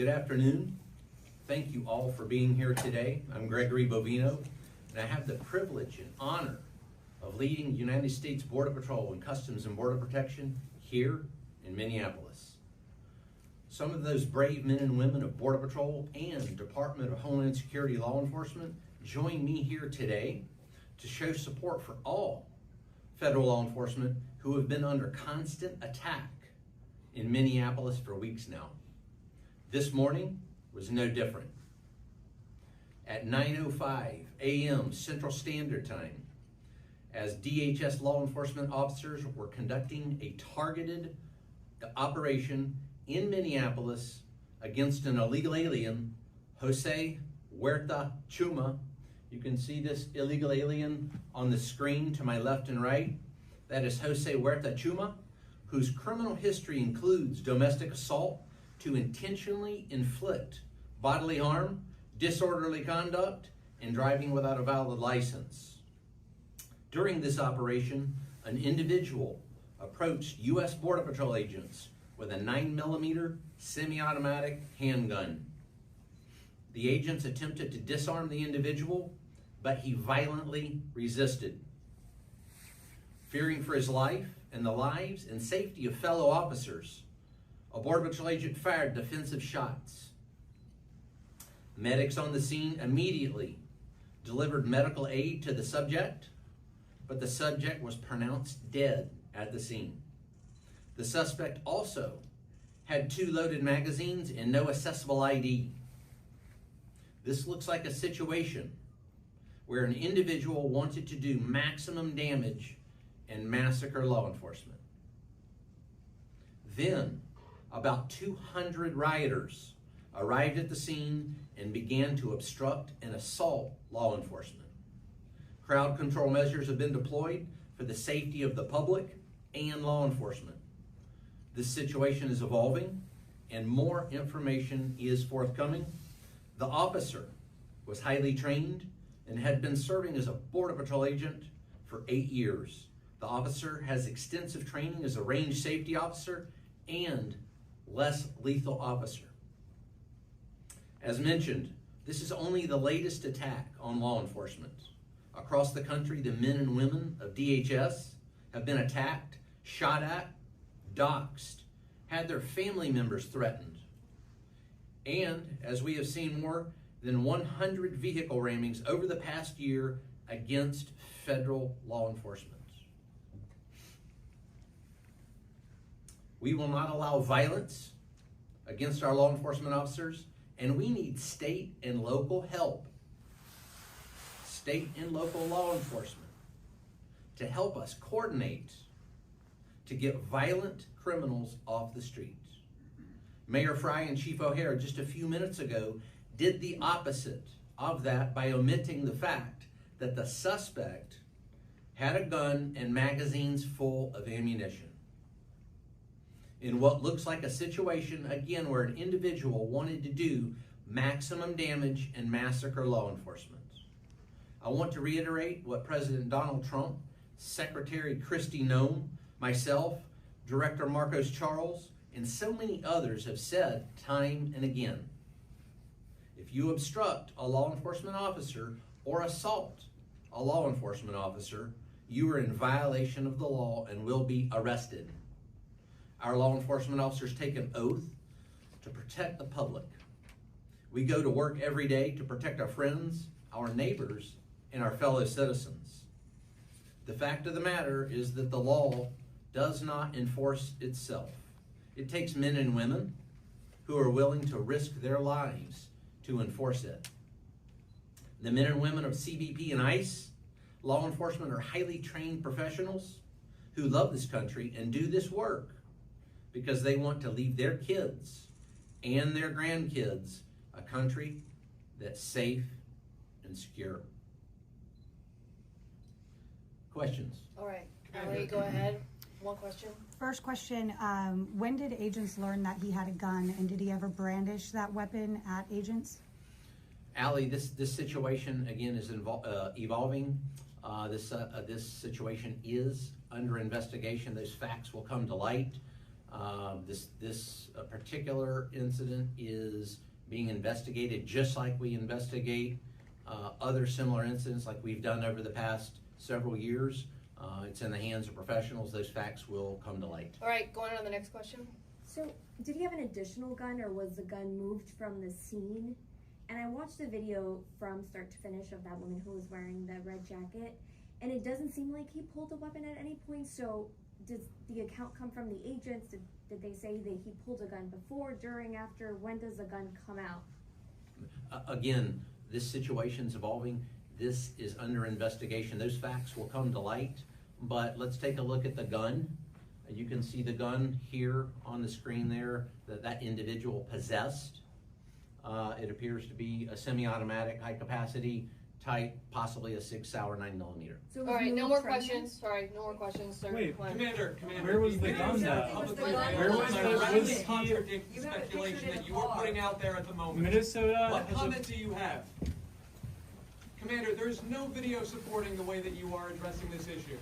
Good afternoon. Thank you all for being here today. I'm Gregory Bovino, and I have the privilege and honor of leading the United States Border Patrol and Customs and Border Protection here in Minneapolis. Some of those brave men and women of Border Patrol and Department of Homeland Security law enforcement join me here today to show support for all federal law enforcement who have been under constant attack in Minneapolis for weeks now. This morning was no different. At 9:05 a.m. Central Standard Time, as DHS law enforcement officers were conducting a targeted operation in Minneapolis against an illegal alien, Jose Huerta Chuma. You can see this illegal alien on the screen to my left and right. That is Jose Huerta Chuma, whose criminal history includes domestic assault to intentionally inflict bodily harm, disorderly conduct, and driving without a valid license. During this operation, an individual approached U.S. Border Patrol agents with a 9mm semi-automatic handgun. The agents attempted to disarm the individual, but he violently resisted. Fearing for his life and the lives and safety of fellow officers, a Border Patrol agent fired defensive shots. Medics on the scene immediately delivered medical aid to the subject, but the subject was pronounced dead at the scene. The suspect also had 2 loaded magazines and no accessible ID. This looks like a situation where an individual wanted to do maximum damage and massacre law enforcement. Then, about 200 rioters arrived at the scene and began to obstruct and assault law enforcement. Crowd control measures have been deployed for the safety of the public and law enforcement. This situation is evolving and more information is forthcoming. The officer was highly trained and had been serving as a Border Patrol agent for 8 years. The officer has extensive training as a range safety officer and less lethal officer. As mentioned, this is only the latest attack on law enforcement. Across the country, the men and women of DHS have been attacked, shot at, doxxed, had their family members threatened, and, as we have seen, more than 100 vehicle rammings over the past year against federal law enforcement. We will not allow violence against our law enforcement officers, and we need state and local help, state and local law enforcement, to help us coordinate to get violent criminals off the streets. Mayor Fry and Chief O'Hare just a few minutes ago did the opposite of that by omitting the fact that the suspect had a gun and magazines full of ammunition. In what looks like a situation, again, where an individual wanted to do maximum damage and massacre law enforcement. I want to reiterate what President Donald Trump, Secretary Kristi Noem, myself, Director Marcos Charles, and so many others have said time and again. If you obstruct a law enforcement officer or assault a law enforcement officer, you are in violation of the law and will be arrested. Our law enforcement officers take an oath to protect the public. We go to work every day to protect our friends, our neighbors, and our fellow citizens. The fact of the matter is that the law does not enforce itself. It takes men and women who are willing to risk their lives to enforce it. The men and women of CBP and ICE, law enforcement, are highly trained professionals who love this country and do this work because they want to leave their kids and their grandkids a country that's safe and secure. Questions? All right, Allie, go ahead. One question. First question, when did agents learn that he had a gun, and did he ever brandish that weapon at agents? Allie, this situation, again, is evolving. This situation is under investigation. Those facts will come to light. This particular incident is being investigated just like we investigate other similar incidents like we've done over the past several years. It's in the hands of professionals. Those facts will come to light. All right, going on to the next question. So, did he have an additional gun, or was the gun moved from the scene? And I watched the video from start to finish of that woman who was wearing the red jacket, and it doesn't seem like he pulled a weapon at any point. So, does the account come from the agents? Did they say that he pulled a gun before, during, after? When does the gun come out? Again, this situation's evolving. This is under investigation. Those facts will come to light. But let's take a look at the gun. You can see the gun here on the screen there that individual possessed. It appears to be a semi-automatic, high-capacity type, possibly a 6 Sauer 9mm. So All right, no more questions. Sorry, no more questions, sir. Wait, Come on. Commander, Where was the gun at? Where was he? Contradict the speculation that you are putting out there at the moment. Minnesota. What comment do you have? Commander, there is no video supporting the way that you are addressing this issue.